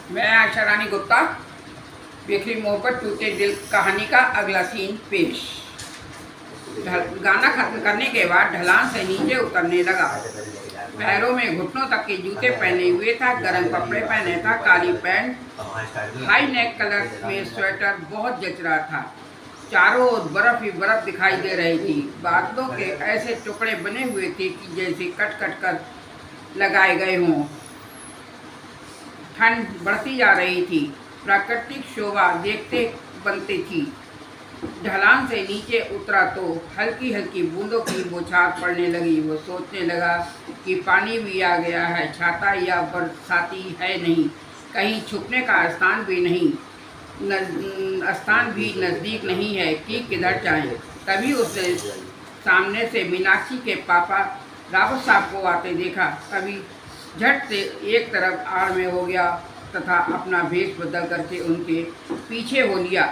मैं आशा रानी गुप्ता। बिखरी मोहब्बत टूटे दिल कहानी का अगला सीन पेश। गाना खत्म करने के बाद ढलान से नीचे उतरने लगा। पैरों में घुटनों तक के जूते पहने हुए था, गर्म कपड़े पहने था, काली पैंट, हाई नेक कलर में स्वेटर बहुत जच रहा था। चारों ओर बर्फ ही बर्फ दिखाई दे रही थी। बादलों के ऐसे टुकड़े बने हुए थे कि जैसे कट कट कर लगाए गए हों। ठंड बढ़ती जा रही थी। प्राकृतिक शोभा देखते बनती थी। ढलान से नीचे उतरा तो हल्की हल्की बूंदों की बौछार पड़ने लगी। वो सोचने लगा कि पानी भी आ गया है, छाता या बरसाती है नहीं, कहीं छुपने का स्थान भी नहीं, स्थान भी नज़दीक नहीं है कि किधर जाएं। तभी उसने सामने से मीनाक्षी के पापा रावत साहब को आते देखा। तभी झट से एक तरफ आड़ में हो गया तथा अपना भेष बदल करके उनके पीछे हो लिया।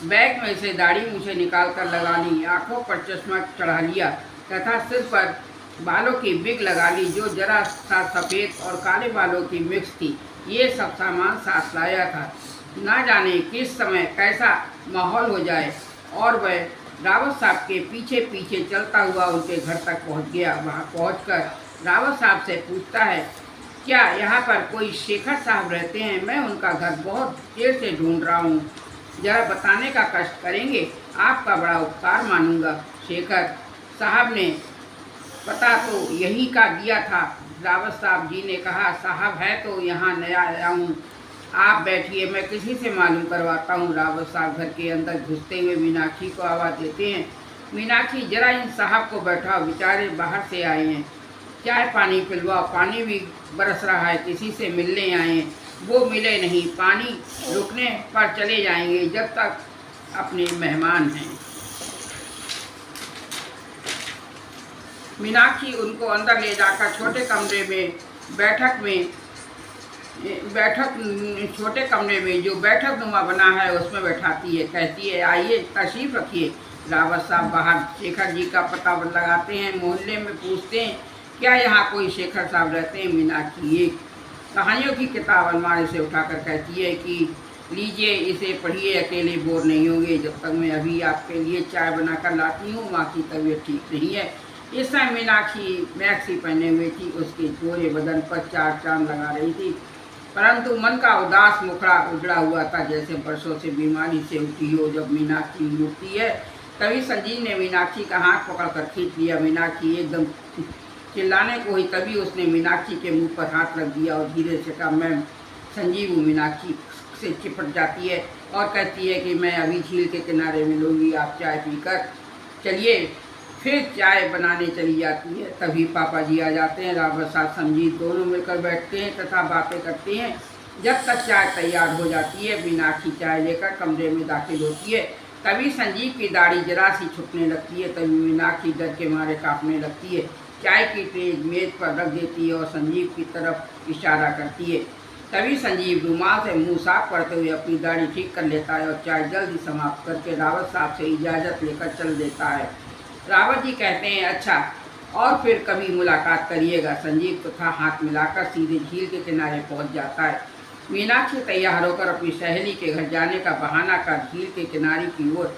बैग में से दाढ़ी मूछें निकाल कर लगा ली, आंखों पर चश्मा चढ़ा लिया तथा सिर पर बालों की बिग लगा ली जो जरा सा सफ़ेद और काले बालों की मिक्स थी। ये सब सामान साथ लाया था। ना जाने किस समय कैसा माहौल हो जाए और वह रावत साहब के पीछे पीछे चलता हुआ उनके घर तक पहुंच गया। वहां पहुंचकर रावत साहब से पूछता है, क्या यहाँ पर कोई शेखर साहब रहते हैं? मैं उनका घर बहुत देर से ढूंढ रहा हूँ, जरा बताने का कष्ट करेंगे? आपका बड़ा उपकार मानूंगा। शेखर साहब ने पता तो यही का दिया था। रावत साहब जी ने कहा, साहब है तो यहाँ नया आया हूँ, आप बैठिए, मैं किसी से मालूम करवाता हूँ। रावत साहब घर के अंदर घुसते हुए मीनाक्षी को आवाज़ देते हैं, मीनाक्षी जरा इन साहब को बैठाओ, बेचारे बाहर से आए हैं, चाय पानी पिलवाओ, पानी भी बरस रहा है, किसी से मिलने आए हैं, वो मिले नहीं, पानी रुकने पर चले जाएंगे, जब तक अपने मेहमान हैं। मीनाक्षी उनको अंदर ले जाकर छोटे कमरे में जो बैठक नुमा बना है उसमें बैठाती है। कहती है, आइए तशरीफ़ रखिए। रावत साहब बाहर शेखर जी का पता लगाते हैं, मोहल्ले में पूछते हैं, क्या यहाँ कोई शेखर साहब रहते हैं? मीनाक्षी एक कहानियों की किताब अलमारी से उठाकर कहती है कि लीजिए, इसे पढ़िए, अकेले बोर नहीं होंगे, जब तक मैं अभी आपके लिए चाय बनाकर लाती हूँ, माँ की तबीयत ठीक नहीं है। इस समय मीनाक्षी मैक्सी पहने हुए थी, उसके गोरे बदन पर चार चांद लगा रही थी, परंतु मन का उदास मुखड़ा उजड़ा हुआ था, जैसे बरसों से बीमारी से उठी हो। जब मीनाक्षी उठती है तभी संजीव ने मीनाक्षी का हाथ पकड़कर खींच लिया। मीनाक्षी एकदम चिल्लाने को ही तभी उसने मीनाक्षी के मुंह पर हाथ रख दिया और धीरे से कहा, मैं संजीव हूँ। मीनाक्षी से चिपट जाती है और कहती है कि मैं अभी झील के किनारे मिलूँगी, आप चाय पीकर चलिए। फिर चाय बनाने चली जाती है। तभी पापा जी आ जाते हैं। रावत साहब संजीव दोनों मिलकर बैठते हैं तथा बातें करते हैं। जब तक चाय तैयार हो जाती है, मीनाक्षी चाय लेकर कमरे में दाखिल होती है। तभी संजीव की दाढ़ी जरा सी छुपने लगती है। तभी मीनाक्षी डर के मारे कांपने लगती है, चाय की ट्रे मेज पर रख देती है और संजीव की तरफ इशारा करती है। तभी संजीव रुमाल से मुंह साफ करते हुए अपनी दाढ़ी ठीक कर लेता है और चाय जल्दी समाप्त करके रावत साहब से इजाज़त लेकर चल देता है। रावत जी कहते हैं, अच्छा, और फिर कभी मुलाकात करिएगा। संजीव तथा हाथ मिलाकर सीधे झील के किनारे पहुंच जाता है। मीनाक्षी तैयार होकर अपनी सहेली के घर जाने का बहाना कर झील के किनारे की ओर